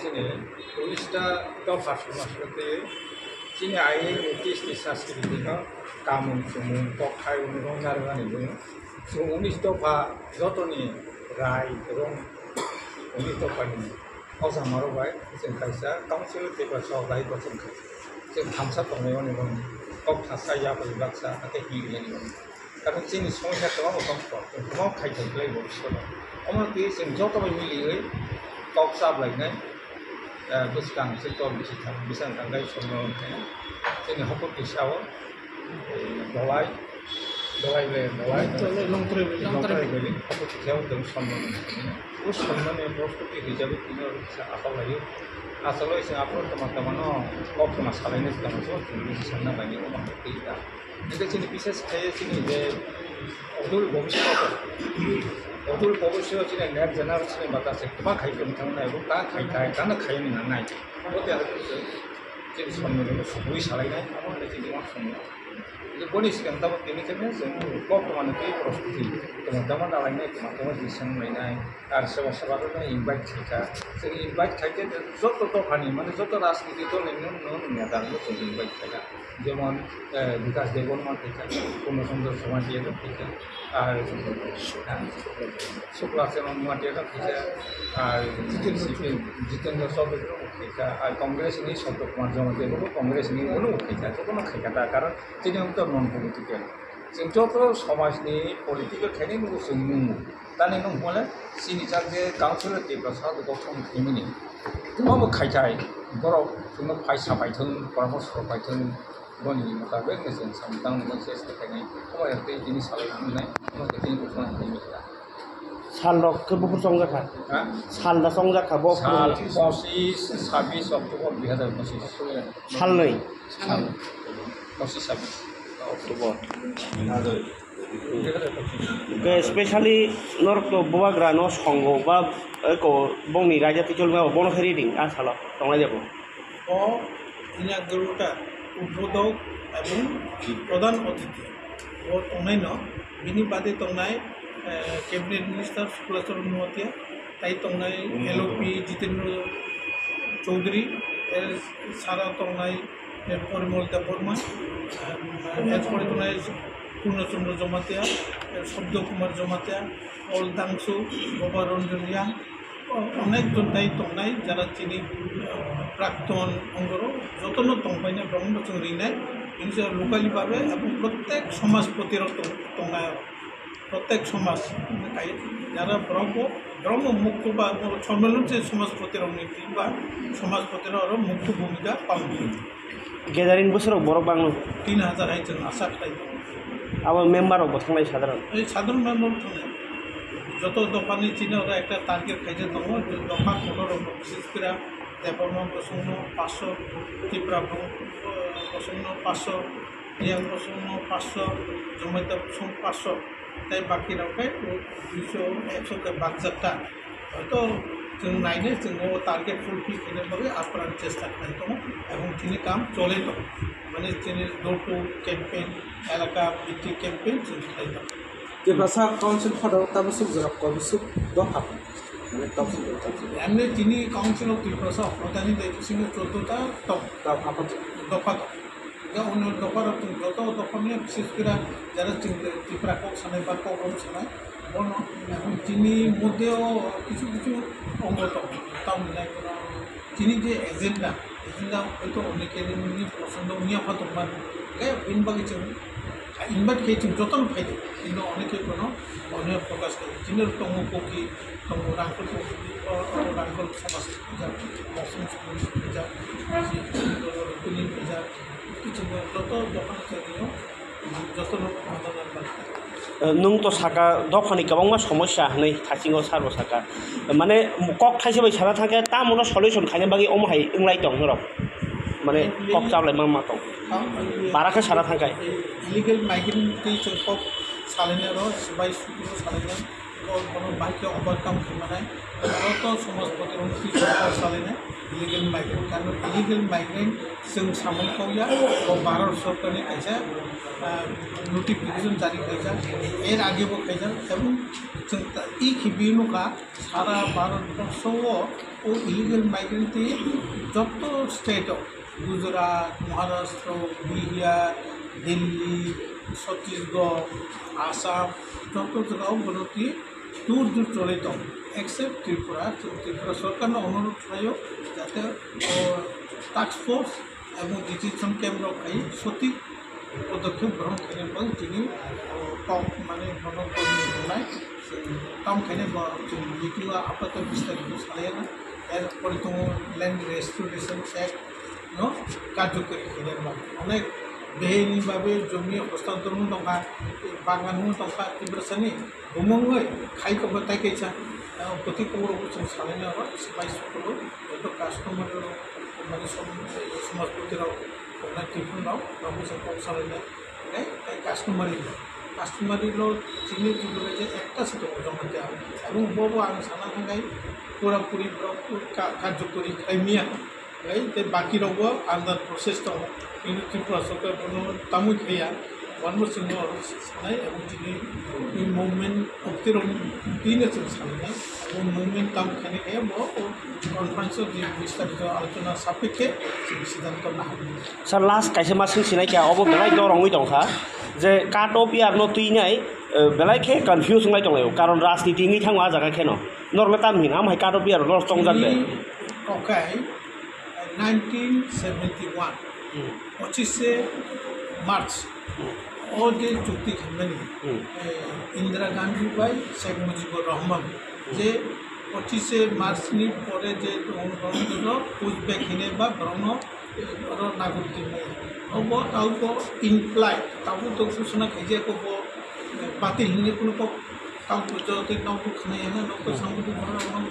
Sini, tulisnya kau fasum maksudnya sini air utis di sanskrit itu kamu semua kau kayu nurung ngaruhan itu semua unis itu pak jodoh nih rai terung unis itu pak ini kau sama orang baik sengkaisa kamu sih tiba soal baik kau sengkaisa seng hamsa tongnya ini bang kau khasa ya berbaksa atau hiri ini bang karena sini semua saya tahu kamu kayu terkait berusaha kamu tuh seng jodoh begini kau sablah ini Buskan sektor bisa tanggai semua orang sini hapus disawat dawai beli hapus disawat dengan semua us semua yang prospektif hijab itu bisa asal lagi asal itu apa teman-teman kau masalah ini sedang masuk di sana banyak orang kita jadi sini bisa saya sini deh odul 어두울 보고 쉬어지는 내 전화로 치는 받아서 그만 가입이 엄청 나고 다 가입다 가는 가입이 안 나지 어때 하겠어 지금 선물로 소위 살아야 아무나 지금 왔습니다 이제 본인 시간 담아 되는 점에서 꼭 그만은 게 프로스티 teman-teman lainnya teman-teman di sana lainnya ada sewa-sewa invite kita sering invite kita jodoh tuh pani mana jodoh ras itu non nyata itu invite kita যেমন বিকাশ দেববর্মা থেকে পূর্ণচন্দ্র সমাজীয় থেকে আর শুক্লাচরণ মাটিয়া থেকে আর জিতেন্দ্র চৌধুরী থেকে আর কংগ্রেস নিয়ে সত্য কুমার জমাদেব কংগ্রেস নিয়ে কোনো উঠেছে কোনো খাইকাটা কারণ তিনি তো নন পলিটিক্যাল जों যত समाजनि पलिटिकल खायनो नंगौ जों नंगौ दानि नंगौ माने सिनि जागे गांसोर देब्ला सादो गथम थैमिनि गोबां खायथाय बर' जोंनो फायसा बायथों परामर्श बायथों बनि मुताबिक जों सामदां मोनसे सेखायनाय समायते दिनि सालायनाय दिनि गथम थैमिनि सालक केबो संजाखा सालदा संजाखा ब 26 अक्ट'बर 2025 सालनै साल 26 Oktober. Especially north of Boagra, no Songo, Bab, Eco, Boni, Raja Tichulma, Bono reading, Asala, Tongajago. Or in a Garuta, Ubodo, এবং প্রধান অতিথি ও অন্যান্য বিনি বাদে তংনায় ক্যাবিনেট মিনিস্টার শুক্লাচরণ মহাতিয়া তাই তংনায় এলওপি জিতেন্দ্র চৌধুরী সারা তংনায় পরিমল দেববর্মা এরপরে তংনায় পূর্ণচন্দ্র জমাতিয়া শব্দ কুমার জমাতিয়া অলদাংশু বাবা রঞ্জন রিয়াং অনেকজন তাই তংনায় যারা চিনি প্রাক্তন অঙ্গর যতন তংপাইনে ব্রহ্মচং রিনায় জিনিসের লোকালিভাবে এবং প্রত্যেক সমাজ প্রতিরত তংনায় প্রত্যেক সমাজ যারা ব্রহ্ম মুখ্য বা সম্মেলন যে সমাজ প্রতিরোধ নীতি বা সমাজ প্রতিরোধ মুখ্য ভূমিকা পালন করে গেজারিং বছরও বড় বাংলা 3000 আইজন আশা খাই আবার মেম্বারও থানায় সাধারণ এই সাধারণ মেম্বার থানায় যত দফানি চিনে ওরা একটা টার্গেট খাইছে দম দফা 15 বিশেষ করে দেববর্মা প্রসন্ন 500 ত্রিপুরা প্রসন্ন 500 রিয়াং প্রসন্ন 500 জমাইতা প্রসন্ন 500 তাই বাকিরাকে 200-100 বাগজারটা হয়তো जों नायनो जोङो टार्गेट फुलफिल खालामनोबो आप्राण चेष्टा खालामो এবং তিনি কাম চলে তো মানে তিনি ডোর টু ক্যাম্পেইন এলাকা ভিত্তিক ক্যাম্পেইন চালাইতো ত্রিপুরা কাউন্সিল ফটো তাবসুক জরক কবিসুক দফা মানে তফসিল এমনি তিনি কাউন্সিল অফ ত্রিপুরা প্রধানী দায়িত্ব সিংহ 14টা দফা অন্য দফার যত দফা নিয়ে বিশেষ করে যারা ত্রিপুরা কক সানায় বা কক সানায় বর্ণ এবং তিনি মধ্যেও কিছু কিছু অঙ্গতম তাও মিলাই করা তিনি যে এজেন্ডা হয়তো অনেকের পছন্দ উনি আপাতত ইনবাগে ইনভাইট খেয়েছেন যতন ফাইদে কিন্তু অনেকে কোনো অনিয়ম প্রকাশ করে তিনি তম পক্ষী তম রাঙ্কল পক্ষী রাঙ্কল সমাজ পূজা মৌসুম পূজা কুলি পূজা কিছু যত দোকান যত লোক नों तो साका दफानि गोबां समस्या नै थासिङाव सारबो साका माने कक थाइसे बाय सारा थांखे तामुनो सल्युशन खायनो बागै अमहाय इंलाय दं नर माने कक जाबलाय मा मा दं बाराखै सारा थांखाय इलिगेल माइग्रेंट जों कक सालायनो र बाय सुखिनो सालायनो कोनो बाइक ओभारकाम खालामनाय भारत समाजपति सरकार सालायनाय इलिगेल माइग्रेंट कारण इलिगेल माइग्रेंट जों सामोलखावया भारत सरकारनि खायसे नोटिफिकेशन जारी खायजा एर आगेबो खायजा एवं जों इ गिबियावनोखा सारा भारतबर्षआव ओ इलिगेल माइग्रेंट जत स्टेटआव गुजरात महाराष्ट्र बिहार दिल्ली छत्तीसगढ़ आसाम जत जगह बरती दूर दूर चले दं एक्सेप्ट त्रिपुरा सरकार अनुरोध खायो जाते टास्क फोर्स एवं डिटेंशन कैम्प खाई सঠিক पदक्षेप ग्रहण खाने दिनै माने गणतन्त्र टाउन खाने जितु आपात विस्तारित सालाया एरपर दङ लैंड रेस्टोरेशन एक्ट न कार्यकरी खाने अनेक बेहनी बाबे जमी हस्तांतरण दंखा बागान दंखा तिब्रसानी बुमंगै खाइको बताय कैसा प्रति खबर जों सालायनो हाबा बाइसखौबो एथ कास्टमार माने समाजपतिराव हमना टिफिनाव बाबु जों सालायनो कास्टमारिल' जोंनि जुगुरे जे एकटा से दङ जमाते এবং बबो आं साना थांगाय पुरापुरि कार्यकरी खायमिया ते बाकी रावबो आन्दार प्रसेस दङ কিন্তু ত্রিপুরা সরকার কোনো তামুই খাইয়া গণমসিংহ সানাय এবং दिनै मुभमेंट अक्तिरम तीन सालायनाय এবং मुभमेंट ताम खाने खाया कनफारेंस विस्तारित आलोचना सापेक्षे सिद्धांत लानो सर लास्ट कैसे मा सोंसिनाय क्या अब बेलाय दरङै दंखा जे काट अफ यार न तुइनाय बेलाय खे कन्फ्यूज संलाय दंलाय कारण राजनीतिनि थांवा जागा खेनो नरले तामहिना आमहाय काट अफ यार लस दं जाबे ओके 1971 25 मार्च और जे चुक्ति खालामनाय इंदिरा गांधी बाय शेख मुजिबुर रहमान जे 25 मार्च नि परे जे गणतन्त्र उजबेक हिने बा ब्रह्म नागरिक हिने अब ताउको इनप्लाय ताउको तो घोषणा खाइजे को बातिल हिने कुनो को ताउको जते नाउको खानायना नौको सामदु बरन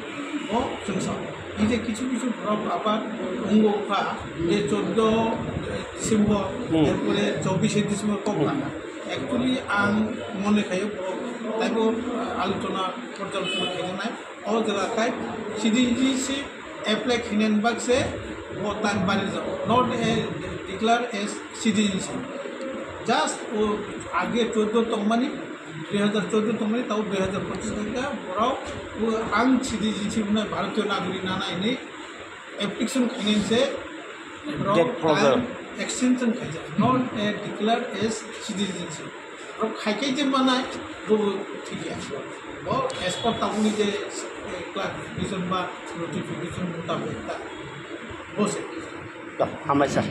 ओ जोंसा इजे किछु किछु ब्रब आबाद अंगोफा जे 14 डिसेम्बर एरपरे 24 डिसेम्बर को खाना एक्चुअली आं मने खायो ताइबो आलोचना पर्यालोचना खायनाय ओ जगाखाय सिटिजनशिप एप्लाई खायनान बागसे वो टाइम बारे जाओ not a declare as citizenship just वो आगे 14 तंगमानी 2014 तंगमानी ताऊ 2025 तंगा बराव वो आं सिटिजनशिप ना भारतीय नागरिक ना नायनि एप्लीकेशन खायनान से एक्सटेंशन खायजा not a declare as citizenship और खायके जे मानाय वो ठीक है वो एज पर ताउनी जे क्लासिफिकेशन बा नोटिफिकेशन मुताबिक ता हो से हामबाय सर